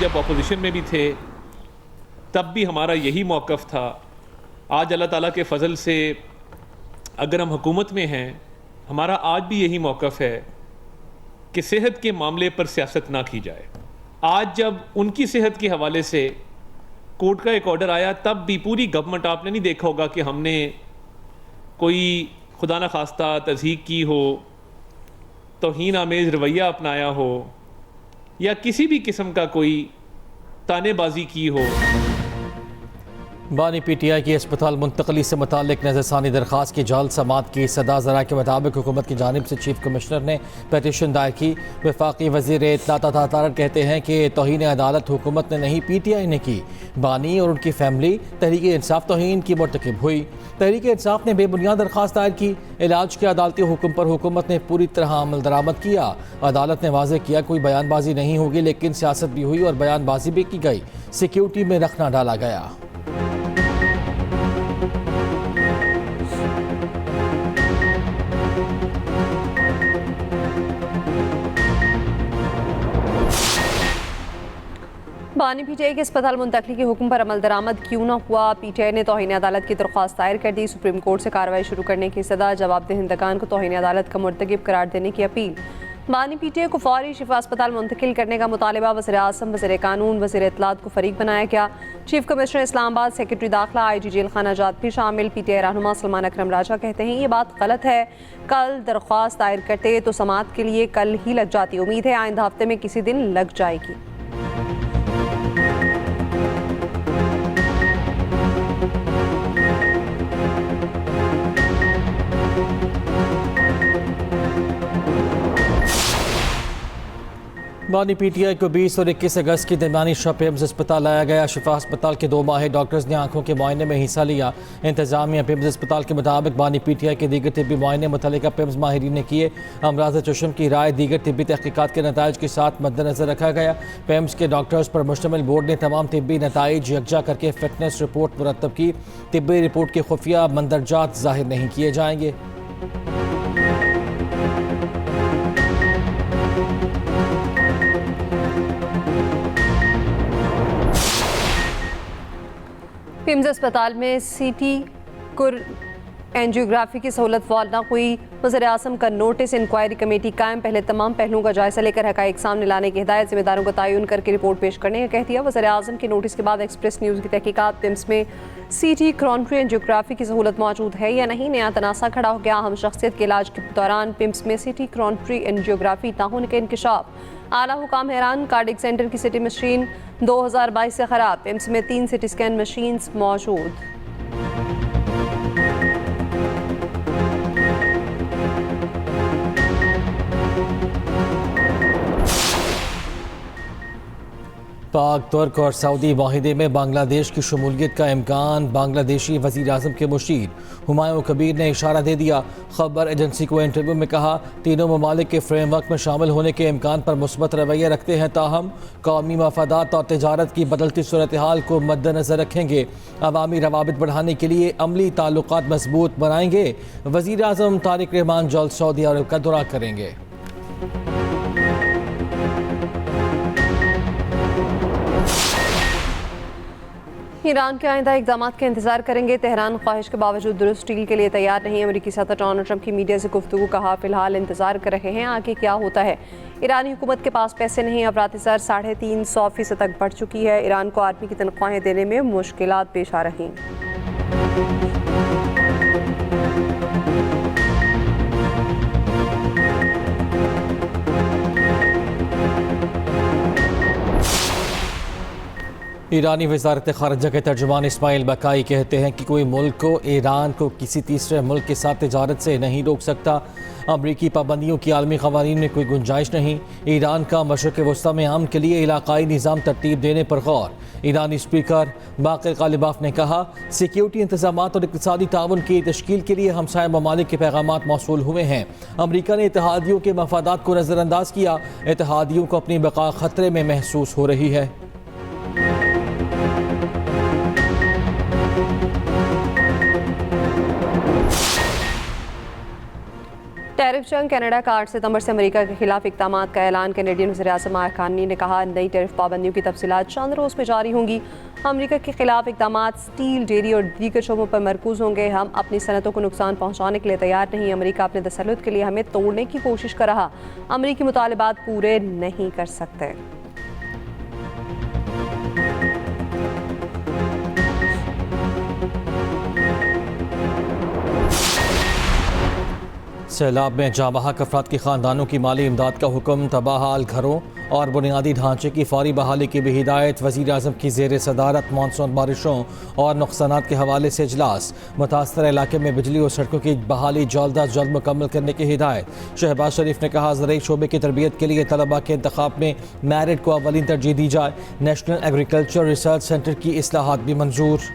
जब अपोजिशन में भी थे तब भी हमारा यही मौक़िफ़ था। आज अल्लाह ताला के फ़ज़ल से अगर हम हुकूमत में हैं, हमारा आज भी यही मौक़िफ़ है कि सेहत के मामले पर सियासत ना की जाए। आज जब उनकी सेहत के हवाले से कोर्ट का एक ऑर्डर आया, तब भी पूरी गवर्नमेंट, आपने नहीं देखा होगा कि हमने कोई खुदा न खास्ता तज़हीक की हो, तौहीन आमेज़ रवैया अपनाया हो या किसी भी किस्म का कोई तानेबाजी की हो। बानी पीटीआई की अस्पताल मुंतकली से मुतालिक नज़रसानी दरख्वास्त की जल्द समात की सदा ज़रा के मुताबिक हुकूमत की जानिब से चीफ कमिश्नर ने पटिशन दायर की। वफाकी वज़ीर इत्तलात तारक कहते हैं कि तौहीन अदालत हुकूमत ने नहीं, पीटीआई ने की। बानी और उनकी फैमिली तहरीक इंसाफ तौहीन की मुर्तकिब हुई। तहरीक इंसाफ ने बेबुनियाद दरख्वास्त दायर की। इलाज के अदालती हुक्म पर हुकूमत ने पूरी तरह अमल दरामद किया। अदालत ने वाज़ेह किया कोई बयानबाजी नहीं होगी, लेकिन सियासत भी हुई और बयानबाजी भी की गई। सिक्योरिटी में रखना डाला गया। बानी पीटीआई के अस्पताल मुंतकली के हुक्म पर अमल दरामद क्यों न हुआ। पीटीआई ने तौहीन अदालत की दरख्वास्त दायर कर दी। सुप्रीम कोर्ट से कार्रवाई शुरू करने की सदा, जवाबदेहिंदगान को तौहीन अदालत का मुर्तकिब करार देने की अपील। बानी पीटीआई को फौरी शिफा अस्पताल मुंतकिल करने का मुतालबा। वज़ीर आज़म, वज़ीर कानून, वज़ीर इत्तलात को फरीक बनाया गया। चीफ कमिश्नर इस्लामाबाद, सेक्रेटरी दाखिला, IG जेल खाना जात भी शामिल। पीटीआई रहनुमा सलमान अकरम राजा कहते हैं ये बात गलत है। कल दरख्वास्त दायर करते तो समात के लिए कल ही लग जाती। उम्मीद है आइंदा हफ्ते में किसी दिन लग जाएगी। बानी पीटीआई को 20 और 21 अगस्त की दरमियानी शब पिम्स अस्पताल लाया गया। शिफा अस्पताल के 2 माहिर डॉक्टर्स ने आंखों के मुआयने में हिस्सा लिया। इंतजामिया पिम्स अस्पताल के मुताबिक बानी पीटीआई के दीगर तिब्बी मुआयने मुतल्लिका पिम्स माहिरीन ने किए। अमराज चशम की राय दीगर तिब्बी तहकीकात के नताइज के साथ मद्देनजर रखा गया। पिम्स के डॉक्टर्स पर मुश्तमिल बोर्ड ने तमाम तिब्बी नताइज यकजा करके फिटनेस रिपोर्ट मुरतब की। तिब्बी रिपोर्ट के खुफिया मंदरजात जाहिर नहीं किए जाएंगे। पिम्स अस्पताल में सीटी कुर एंजियोग्राफी की सहूलत वाल ना हुई। वज़ीर आज़म का नोटिस। इंक्वायरी कमेटी कायम, पहले तमाम पहलुओं का जायजा लेकर हक़ाइक़ सामने लाने की हिदायत। जिम्मेदारों का तयन करके रिपोर्ट पेश करने का कह दिया। वज़ीर आज़म के नोटिस के बाद एक्सप्रेस न्यूज़ की तहकीकात। पिम्स में सीटी कॉन्ट्री एंजियोग्राफी की सहूलत मौजूद है या नहीं, नया तनासा खड़ा हो गया। अहम शख्सियत के इलाज के दौरान पिम्स में सीटी कॉन्ट्री एंजियोग्राफी ना होने का इंकशाफ। आला हुकाम हैरान। कार्डिक सेंटर की सिटी मशीन 2022 से ख़राब। पिम्स में 3 सिटी स्कैन मशीन्स मौजूद। पाक, तुर्क और सऊदी माहिदे में बांग्लादेश की शमूलियत का इम्कान। बांग्लादेशी वज़ीर आज़म के मुशीर हुमायूं कबीर ने इशारा दे दिया। खबर एजेंसी को इंटरव्यू में कहा तीनों ममालिक के फ्रेमवर्क में शामिल होने के इम्कान पर मुस्बत रवैया रखते हैं, ताहम कौमी मफादात और तजारत की बदलती सूरत हाल को मद्देनज़र रखेंगे। अवामी रवाबित बढ़ाने के लिए अमली ताल्लुकात मजबूत बनाएंगे। वज़ीर आज़म तारिक रहमान जल्द सऊदी अरब का दौरा करेंगे। ईरान के आइंदा इक़दाम का इंतजार करेंगे। तेहरान ख्वाहिश के बावजूद दुरुस्त डील के लिए तैयार नहीं। अमेरिकी सदर डोनाल्ड ट्रंप की मीडिया से गुफ्तगू। कहा फिलहाल इंतजार कर रहे हैं, आगे क्या होता है। ईरानी हुकूमत के पास पैसे नहीं। अफराती ज़र 350% तक बढ़ चुकी है। ईरान को आर्मी की तनख्वाहें देने में मुश्किलात पेश आ रही। ईरानी वज़ारत ख़ारिजा के तर्जुमान इस्माइल बकाई कहते हैं कि कोई मुल्क को ईरान को किसी तीसरे मुल्क के साथ तिजारत से नहीं रोक सकता। अमरीकी पाबंदियों की आलमी क़वानीन में कोई गुंजाइश नहीं। ईरान का मशरक़ वस्ता में अमन के लिए इलाक़ाई निज़ाम तरतीब देने पर गौर। ईरानी स्पीकर बाक़िर ग़ालिबाफ ने कहा सिक्योरिटी इंतज़ामात और इक़्तिसादी ताउन की तश्कील के लिए हमसाया ममालिक के पैगामात मौसूल हुए हैं। अमरीका ने इत्तेहादियों के मफादात को नज़रअंदाज किया। इत्तेहादियों को अपनी बका ख़तरे में महसूस हो रही है। टैरिफ जंग कनाडा का 8 सितंबर से अमेरिका के खिलाफ इक़दाम का ऐलान। कैनेडियन वज़ीर-ए-आज़म मार्क कार्नी ने कहा, नई टैरिफ पाबंदियों की तफसीलात चंद रोज़ में जारी होंगी। अमेरिका के खिलाफ इक़दाम स्टील, डेयरी और दीगर शोबों पर मरकूज होंगे। हम अपनी सनतों को नुकसान पहुँचाने के लिए तैयार नहीं। अमेरिका अपने तसल्लुत के लिए हमें तोड़ने की कोशिश कर रहा। अमेरिकी मुतालबात पूरे नहीं कर सकते। सैलाब में जाँ बहक अफराद के ख़ानदानों की माली इमदाद का हुक्म। तबाहाल घरों और बुनियादी ढांचे की फौरी बहाली की भी हिदायत। वज़ीर-ए-आज़म की ज़ेर सदारत मानसून बारिशों और नुकसानात के हवाले से इजलास। मुतासर इलाके में बिजली और सड़कों की बहाली जल्द अज जल्द मुकम्मल करने की हिदायत। शहबाज शरीफ ने कहा, ज़राई शोबे की तरबियत के लिए तलबा के इंतखाब में मैरिट को अवलीन तरजीह दी जाए। नेशनल एग्रीकल्चर रिसर्च सेंटर की इस्लाहात भी मंजूर।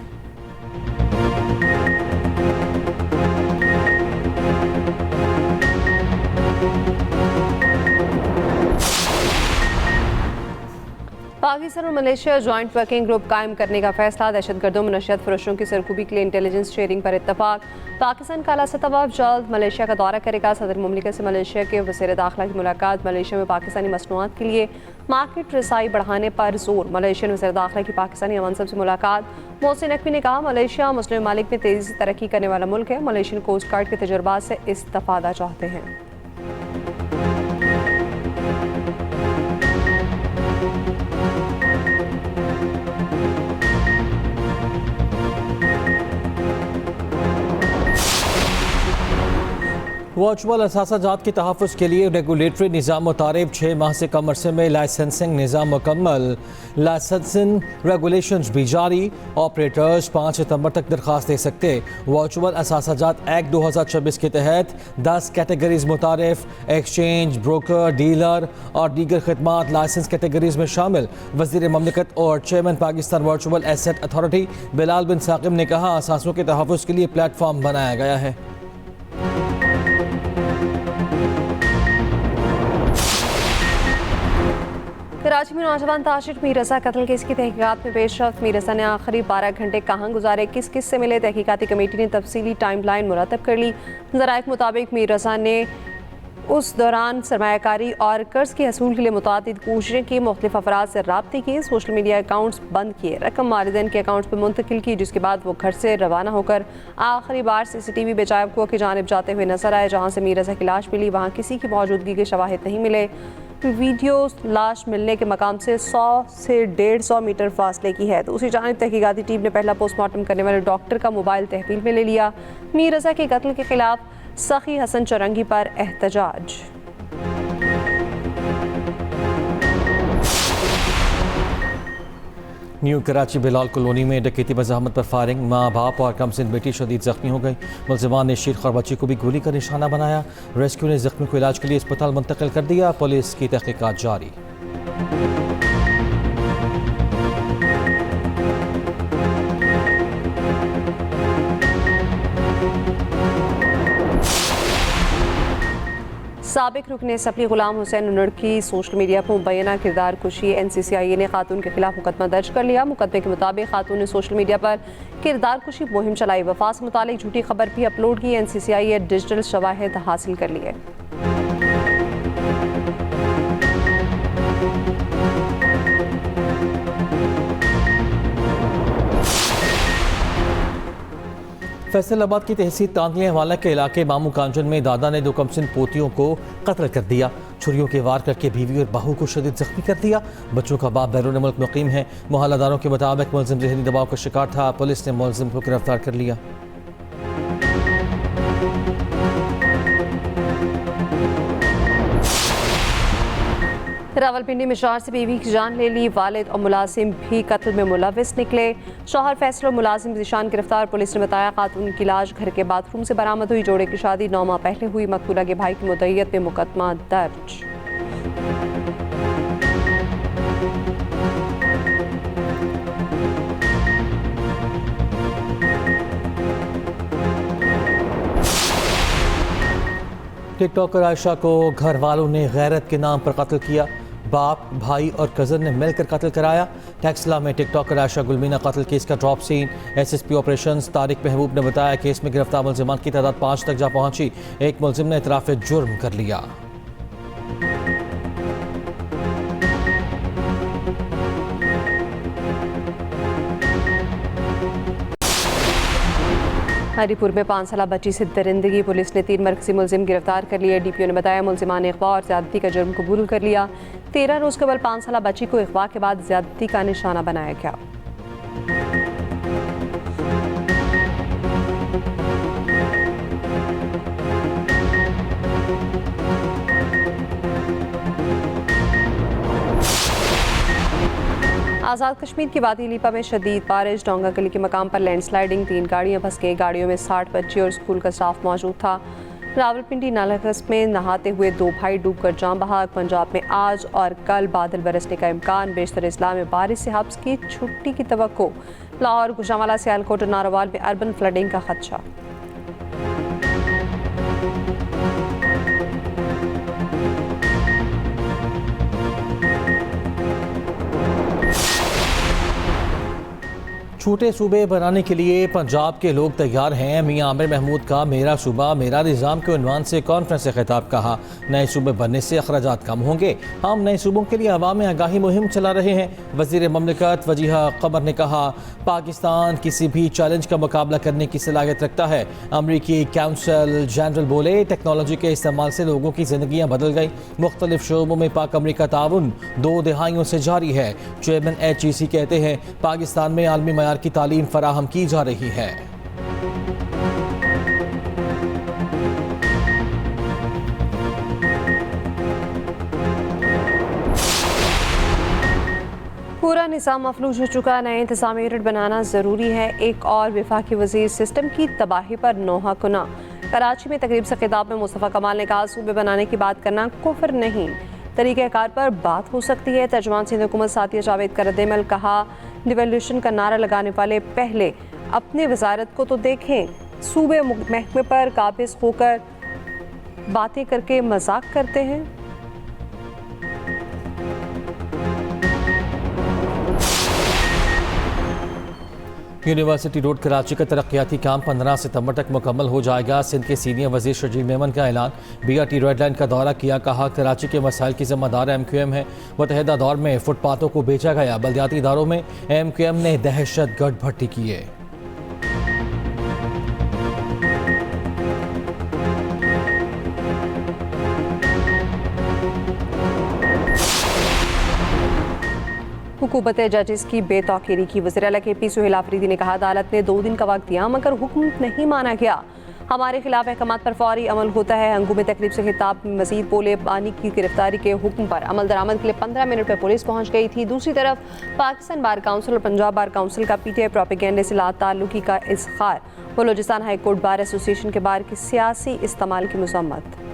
पाकिस्तान और मलेशिया जॉइंट वर्किंग ग्रुप कायम करने का फैसला। दहशतगर्दों मनशियात फरोशों की सरकूबी के लिए इंटेलिजेंस शेयरिंग पर इत्तफाक। पाकिस्तान का आला सतह वफ़द जल्द मलेशिया का दौरा करेगा। सदर मुमलिकत से मलेशिया के वज़ीर दाखिला की मुलाकात। मलेशिया में पाकिस्तानी मसनूआत के लिए मार्केट रसाई बढ़ाने पर जोर। मलेशियन वज़ीर दाखिला की पाकिस्तानी मनसब से मुलाकात। मोहसिन नकवी ने कहा, मलेशिया मुस्लिम मालिक में तेज़ी से तरक्की करने वाला मुल्क है। मलेशियन कोस्ट गार्ड के तजुर्बात से इस्तिफादा चाहते हैं। वर्चुअल असासाजात के तहफ़्फ़ुज़ के लिए रेगुलेटरी निज़ाम मुतारिब। 6 माह से कम अरसे में लाइसेंसिंग निज़ाम मुकम्मल। लाइसेंसिंग रेगुलेशंस भी जारी। ऑपरेटर्स 5 सितंबर तक दरख्वास्त दे सकते। वर्चुअल असासाजात एक्ट 2026 के तहत 10 कैटेगरीज मुतारिफ। एक्सचेंज, ब्रोकर, डीलर और दीगर खदमात लाइसेंस कैटेगरीज में शामिल। वज़ीर ममलिकत और chairman Pakistan virtual asset authority Bilal bin Saqib ने कहा, असासों के तहफ़्फ़ुज़ के लिए प्लेटफॉर्म बनाया गया है। कराची में नौजवान ताशिर मीर रज़ा कत्ल केस की तहकीकात में पेशरफ्त। मीर रज़ा ने आखिरी 12 घंटे कहाँ गुजारे, किस किस से मिले, तहकीकाती कमेटी ने तफसीली टाइम लाइन मुरतब कर ली। ज़राए के मुताबिक मीर रज़ा ने उस दौरान सरमायाकारी और कर्ज के हसूल के लिए मुतादिद कोशिशें की। मुख्तलिफ अफराद से रब्ते किए, सोशल मीडिया अकाउंट्स बंद किए, रकम वालिदैन के अकाउंट्स पर मुंतकिल की, जिसके बाद वो घर से रवाना होकर आखिरी बार CCTV बेजायब कुआं की जानिब जाते हुए नजर आए, जहाँ से मीर रज़ा की लाश मिली। वहाँ किसी की मौजूदगी के शवाहिद नहीं मिले। वीडियो लाश मिलने के मकाम से 100 से 150 मीटर फासले की है। दूसरी जानिब तहकीकाती टीम ने पहला पोस्टमार्टम करने वाले डॉक्टर का मोबाइल तहवील में ले लिया। मीर रज़ा के कत्ल के खिलाफ सखी हसन चौरंगी पर एहतजाज। न्यू कराची बिलाल कॉलोनी में डकैती मज़ाहमत पर फायरिंग। माँ बाप और कमसिन बेटी शदीद जख्मी हो गई। मुलजिमान ने शीख और बच्ची को भी गोली का निशाना बनाया। रेस्क्यू ने जख्मी को इलाज के लिए अस्पताल मुंतकिल कर दिया। पुलिस की तहकीकात जारी। साबिक रुकन असम्बली गुलाम हुसैन उन्नड़ की सोशल मीडिया पर मुबैना किरदार कुशी। NCCIA ने खातून के खिलाफ मुकदमा दर्ज कर लिया। मुकदमे के मुताबिक खातून ने सोशल मीडिया पर किरदार कुशी मुहिम चलाई। वफात से मुतालिक झूठी खबर भी अपलोड की। NCCIA डिजिटल शवाहिद हासिल कर लिए। फैसलाबाद की तहसील तांदले हवाला के इलाके मामू कांचन में दादा ने 2 कमसिन पोतियों को कत्ल कर दिया। छुरियों के वार करके बीवी और बहू को शदीद जख्मी कर दिया। बच्चों का बाप बैरून मुल्क मुकीम है। मोहल्लादारों के मुताबिक मुलजिम जहनी दबाव का शिकार था। पुलिस ने मुलजिम को गिरफ्तार कर लिया। रावलपिंडी में शौहर से बीवी की जान ले ली। वालिद और मुलाजिम भी कत्ल में मुलविस निकले। शौहर फैसल और मुलाजिम ज़ीशान गिरफ्तार। पुलिस ने बताया, खातून की लाश घर के बाथरूम से बरामद हुई। जोड़े की शादी 9 माह पहले हुई। मकतूला के भाई की मुद्दईयत में मुकदमा दर्ज। टिकटॉकर आयशा को घर वालों ने गैरत के नाम पर कत्ल किया। बाप, भाई और कज़न ने मिलकर कत्ल कराया। टैक्सला में टिकटॉकर आयशा गुलमीना कत्ल केस का drop scene. SSP operations Tariq Mehboob ने बताया केस में गिरफ्तार मुलजिमान की तादाद 5 तक जा पहुंची। एक मुलजिम ने इतराफ़ जुर्म कर लिया। हरीपुर में 5 साल बच्ची से दरिंदगी, पुलिस ने 3 मरकजी मुलजिम गिरफ्तार कर लिए। DPO ने बताया मुलजिमान ने अगवा और ज्यादती का जुर्म कबूल कर लिया। 13 रोज कबल 5 साल बच्ची को अगवा के बाद ज्यादती का निशाना बनाया गया। आज़ाद कश्मीर की वादी लीपा में शदीद बारिश, डोंगा गली के मकाम पर लैंडस्लाइडिंग, 3 गाड़ियां फंस गई। गाड़ियों में 60 बच्चे और स्कूल का स्टाफ मौजूद था। रावलपिंडी नालागस में नहाते हुए 2 भाई डूबकर जान बहाक। पंजाब में आज और कल बादल बरसने का इम्कान, बेशतर अजला में बारिश से हब्स की छुट्टी की तवक्को। लाहौर, गुजरांवाला, सियालकोट और नारोवाल में अर्बन फ्लडिंग का खदशा। छोटे सूबे बनाने के लिए पंजाब के लोग तैयार हैं। मियां आमिर महमूद का मेरा सूबा मेरा निज़ाम के उन्वान से कॉन्फ्रेंस से खिताब। कहा नए सूबे बनने से अखराजात कम होंगे, हम नए सूबों के लिए अवाम में आगाही मुहिम चला रहे हैं। वज़ीर ममलिकत वजीहा कमर ने कहा पाकिस्तान किसी भी चैलेंज का मुकाबला करने की सलाहियत रखता है। अमरीकी काउंसिल जनरल बोले टेक्नोलॉजी के इस्तेमाल से लोगों की जिंदगियाँ बदल गई। मुख्तलिफ शोबों में पाक अमरीका ताउन 2 दहाइयों से जारी है। चेयरमैन HEC कहते हैं पाकिस्तान में आलमी मयार की तालीम फराहम की जा रही है। पूरा निज़ाम मफलूज हो चुका, नए इंतज़ामी यूनिट बनाना ज़रूरी है। एक और वफाकी वज़ीर सिस्टम की तबाही पर नोहा कुना। कराची में तकरीब से खिताब में मुस्तफ़ा कमाल ने कहा सूबे बनाने की बात करना कुफ्र नहीं, तरीक़ेकार पर बात हो सकती है। तर्जुमान सिंध हुकूमत साथिया जावेद का रद्द-ए-अमल, कहा डिवोल्यूशन का नारा लगाने वाले पहले अपनी वजारत को तो देखें, सूबे महकमे पर काबिज होकर बातें करके मजाक करते हैं। यूनिवर्सिटी रोड कराची का तरक्याती काम 15 सितंबर तक मुकम्मल हो जाएगा। सिंध के सीनियर वजीर शर्जील मेमन का ऐलान। BRT रेड लाइन का दौरा किया, कहा कराची के मसाइल की जिम्मेदार MQM है। मुतहदा दौर में फुटपाथों को बेचा गया, बल्दियाती इदारों में MQM ने दहशत गर्द भट्टी किए। हुकूमत जजेस की बेतौकीरी की, वज़ीर आला KP सुहेल आफरीदी ने कहा अदालत ने 2 दिन का वक्त दिया मगर हुक्म नहीं माना गया। हमारे खिलाफ अहकामात पर फौरी अमल होता है। हंगू में तकरीब से खिताब में मजीद बोले पानी की गिरफ्तारी के हुक्म पर अमल दरामद के लिए 15 मिनट में पुलिस पहुंच गई थी। दूसरी तरफ पाकिस्तान बार काउंसिल और पंजाब बार काउंसिल का PTI प्रोपेगेंडे से ताल्लुकी का इज़हार। Balochistan high court bar association के बार की सियासी इस्तेमाल की मज़म्मत।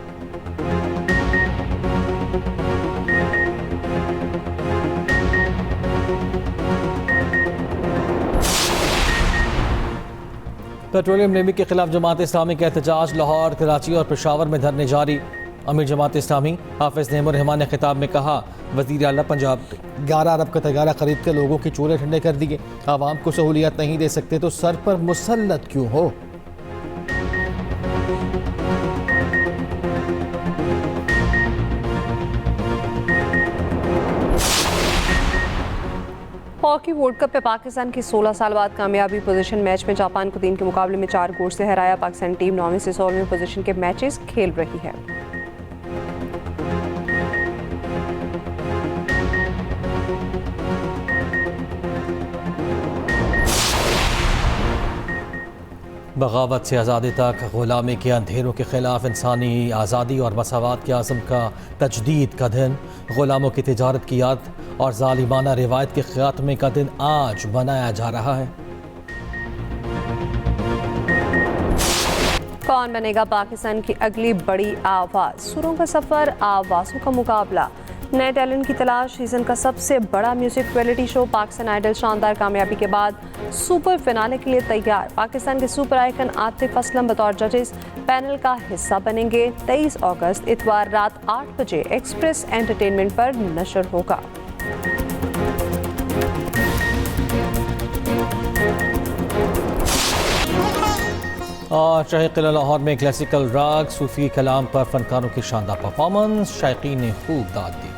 पेट्रोलियम लेवी के खिलाफ जमात इस्लामी का एहतजाज। लाहौर, कराची और पेशावर में धरने जारी। अमीर जमात इस्लामी हाफिज नेमुर रहमान ने खिताब में कहा वज़ीर आला पंजाब 11 अरब का तैयारा खरीद कर लोगों के चूल्हे ठंडे कर दिए। आवाम को सहूलियत नहीं दे सकते तो सर पर मुसल्लत क्यों हो। हॉकी वर्ल्ड कप में पाकिस्तान की 16 साल बाद कामयाबी पोजीशन। मैच में जापान को 3 के मुकाबले में 4 गोल से हराया। पाकिस्तान टीम 9वीं से 16वीं पोजीशन के मैचेस खेल रही है। बगावत से आज़ादी तक, ग़ुलामी के अंधेरों के ख़िलाफ़ इंसानी आज़ादी और मसावत के आज़म का तजदीद का दिन। ग़ुलामों की तिजारत की याद और ज़ालिमाना रिवायत के ख़ात्मे का दिन आज मनाया जा रहा है। कौन बनेगा पाकिस्तान की अगली बड़ी आवाज़? सुरों का सफ़र, आवाज़ों का मुकाबला। नए टैलेंट की तलाश सीजन का सबसे बड़ा music reality show Pakistan Idol शानदार कामयाबी के बाद सुपर फिनाले के लिए तैयार। पाकिस्तान के सुपर आइकन आतिफ असलम बतौर जजेस पैनल का हिस्सा बनेंगे। 23 अगस्त इतवार रात 8 बजे एक्सप्रेस एंटरटेनमेंट पर नशर होगा। और शाही किला लाहौर में क्लासिकल राग सूफी कलाम पर फनकारों की शानदार परफॉर्मेंस, शायकीन ने खूब दाद दी।